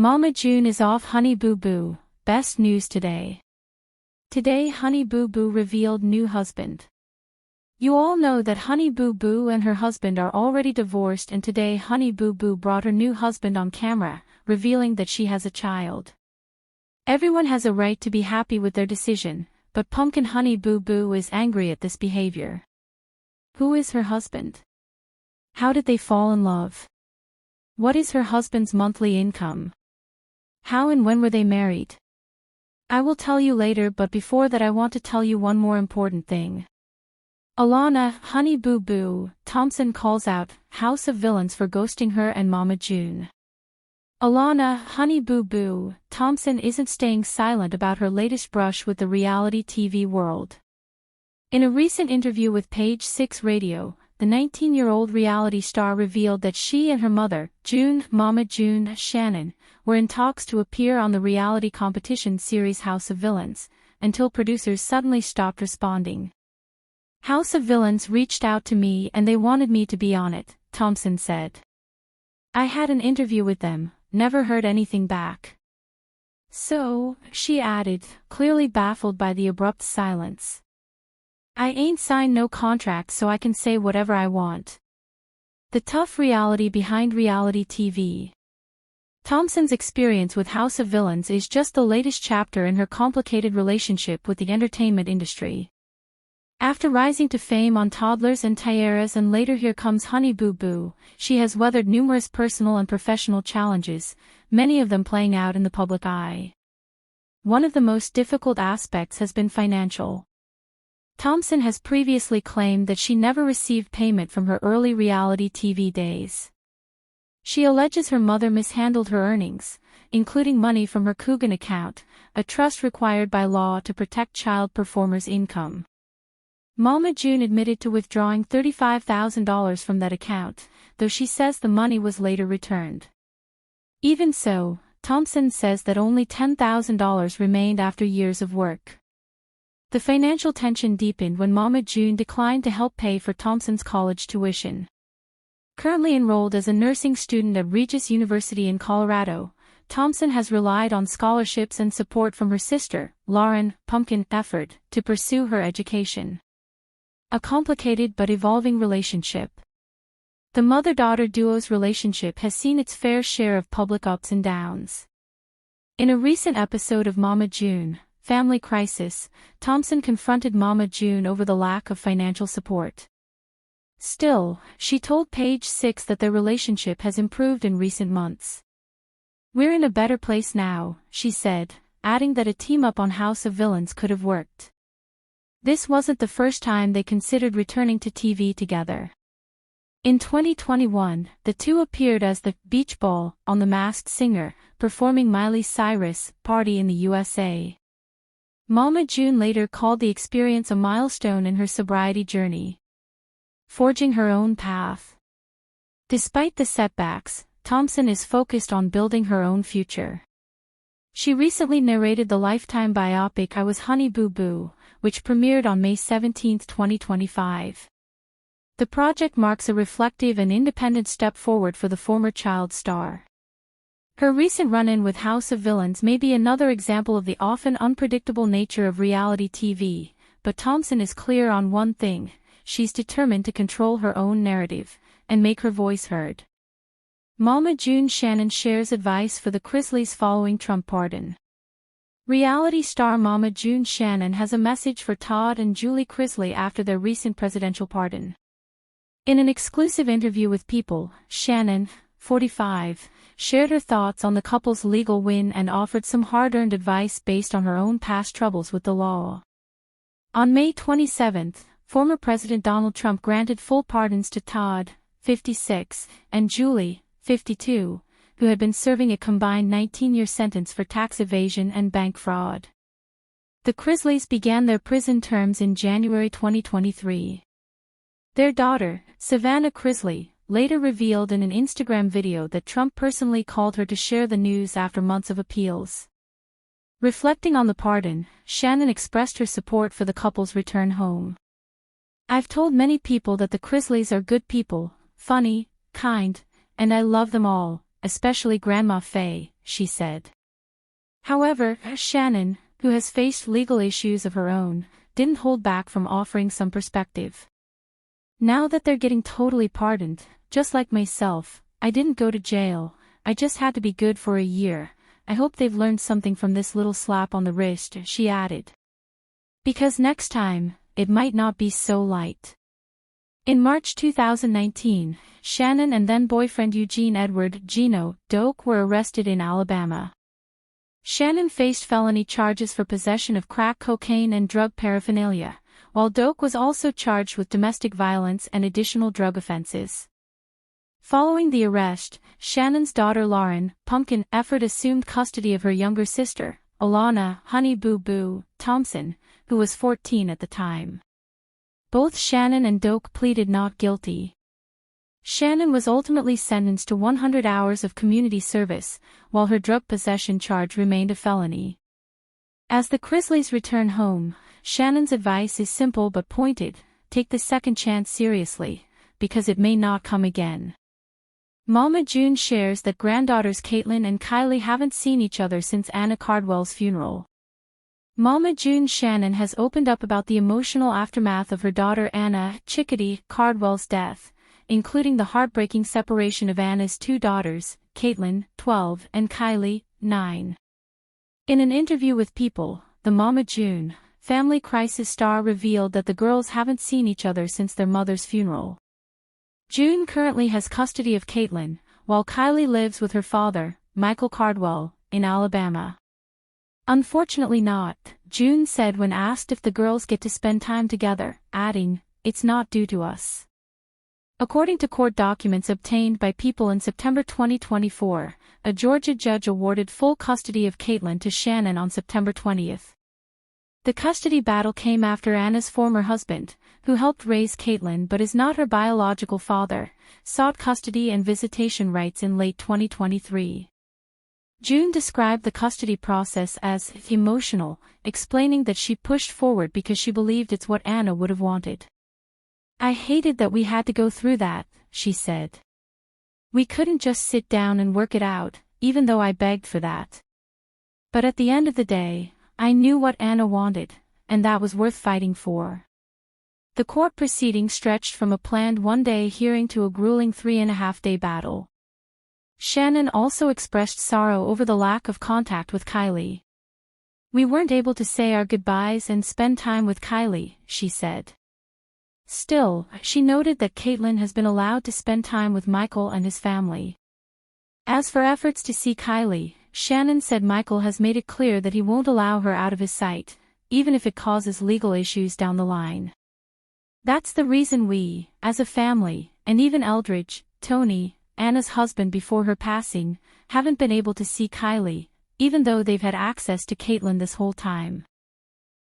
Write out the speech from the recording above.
Mama June is off Honey Boo Boo, best news today. Today Honey Boo Boo revealed new husband. You all know that Honey Boo Boo and her husband are already divorced, and today Honey Boo Boo brought her new husband on camera, revealing that she has a child. Everyone has a right to be happy with their decision, but Pumpkin Honey Boo Boo is angry at this behavior. Who is her husband? How did they fall in love? What is her husband's monthly income? How and when were they married? I will tell you later, but before that I want to tell you one more important thing. ALANA, Honey Boo Boo, Thompson calls out House of Villains for ghosting her and Mama June. ALANA, Honey Boo Boo, Thompson isn't staying silent about her latest brush with the reality TV world. In a recent interview with Page 6 Radio, the 19-year-old reality star revealed that she and her mother, Mama June Shannon, were in talks to appear on the reality competition series House of Villains, until producers suddenly stopped responding. House of Villains reached out to me and they wanted me to be on it, Thompson said. I had an interview with them, never heard anything back. So, she added, clearly baffled by the abrupt silence. I ain't signed no contract, so I can say whatever I want. The tough reality behind reality TV. Thompson's experience with House of Villains is just the latest chapter in her complicated relationship with the entertainment industry. After rising to fame on Toddlers and Tiaras and later Here Comes Honey Boo Boo, she has weathered numerous personal and professional challenges, many of them playing out in the public eye. One of the most difficult aspects has been financial. Thompson has previously claimed that she never received payment from her early reality TV days. She alleges her mother mishandled her earnings, including money from her Coogan account, a trust required by law to protect child performers' income. Mama June admitted to withdrawing $35,000 from that account, though she says the money was later returned. Even so, Thompson says that only $10,000 remained after years of work. The financial tension deepened when Mama June declined to help pay for Thompson's college tuition. Currently enrolled as a nursing student at Regis University in Colorado, Thompson has relied on scholarships and support from her sister, Lauren Pumpkin Efford, to pursue her education. A complicated but evolving relationship. The mother-daughter duo's relationship has seen its fair share of public ups and downs. In a recent episode of Mama June, Family Crisis, Thompson confronted Mama June over the lack of financial support. Still, she told Page 6 that their relationship has improved in recent months. We're in a better place now, she said, adding that a team-up on House of Villains could have worked. This wasn't the first time they considered returning to TV together. In 2021, the two appeared as the Beach Ball on The Masked Singer, performing Miley Cyrus' Party in the USA. Mama June later called the experience a milestone in her sobriety journey. Forging her own path. Despite the setbacks, Thompson is focused on building her own future. She recently narrated the Lifetime biopic I Was Honey Boo Boo, which premiered on May 17, 2025. The project marks a reflective and independent step forward for the former child star. Her recent run-in with House of Villains may be another example of the often unpredictable nature of reality TV, but Thompson is clear on one thing: she's determined to control her own narrative, and make her voice heard. Mama June Shannon shares advice for the Chrisleys following Trump pardon. Reality star Mama June Shannon has a message for Todd and Julie Chrisley after their recent presidential pardon. In an exclusive interview with People, Shannon, 45, shared her thoughts on the couple's legal win and offered some hard-earned advice based on her own past troubles with the law. On May 27, former President Donald Trump granted full pardons to Todd, 56, and Julie, 52, who had been serving a combined 19-year sentence for tax evasion and bank fraud. The Chrisleys began their prison terms in January 2023. Their daughter, Savannah Chrisley, later revealed in an Instagram video that Trump personally called her to share the news after months of appeals. Reflecting on the pardon, Shannon expressed her support for the couple's return home. I've told many people that the Chrisleys are good people, funny, kind, and I love them all, especially Grandma Faye, she said. However, Shannon, who has faced legal issues of her own, didn't hold back from offering some perspective. Now that they're getting totally pardoned, just like myself, I didn't go to jail, I just had to be good for a year. I hope they've learned something from this little slap on the wrist, she added. Because next time, it might not be so light. In March 2019, Shannon and then-boyfriend Eugene Edward Gino Doak were arrested in Alabama. Shannon faced felony charges for possession of crack cocaine and drug paraphernalia, while Doak was also charged with domestic violence and additional drug offenses. Following the arrest, Shannon's daughter Lauren Pumpkin Efford assumed custody of her younger sister, ALANA Honey Boo Boo Thompson, who was 14 at the time. Both Shannon and Doak pleaded not guilty. Shannon was ultimately sentenced to 100 hours of community service, while her drug possession charge remained a felony. As the Chrisleys return home, Shannon's advice is simple but pointed: take the second chance seriously, because it may not come again. Mama June shares that granddaughters Caitlin and Kylie haven't seen each other since Anna Cardwell's funeral. Mama June Shannon has opened up about the emotional aftermath of her daughter Anna Chickadee Cardwell's death, including the heartbreaking separation of Anna's two daughters, Caitlin, 12, and Kylie, 9. In an interview with People, the Mama June Family Crisis star revealed that the girls haven't seen each other since their mother's funeral. June currently has custody of Caitlin, while Kylie lives with her father, Michael Cardwell, in Alabama. Unfortunately not, June said when asked if the girls get to spend time together, adding, "It's not due to us." According to court documents obtained by People in September 2024, a Georgia judge awarded full custody of Caitlin to Shannon on September 20. The custody battle came after Anna's former husband, who helped raise Caitlin but is not her biological father, sought custody and visitation rights in late 2023. June described the custody process as emotional, explaining that she pushed forward because she believed it's what Anna would have wanted. "I hated that we had to go through that," she said. "We couldn't just sit down and work it out, even though I begged for that. But at the end of the day, I knew what Anna wanted, and that was worth fighting for." The court proceeding stretched from a planned one-day hearing to a grueling 3.5-day battle. Shannon also expressed sorrow over the lack of contact with Kylie. "We weren't able to say our goodbyes and spend time with Kylie," she said. Still, she noted that Caitlin has been allowed to spend time with Michael and his family. As for efforts to see Kylie, Shannon said Michael has made it clear that he won't allow her out of his sight, even if it causes legal issues down the line. "That's the reason we, as a family, and even Eldridge, Tony, Anna's husband before her passing, haven't been able to see Kylie, even though they've had access to Caitlin this whole time.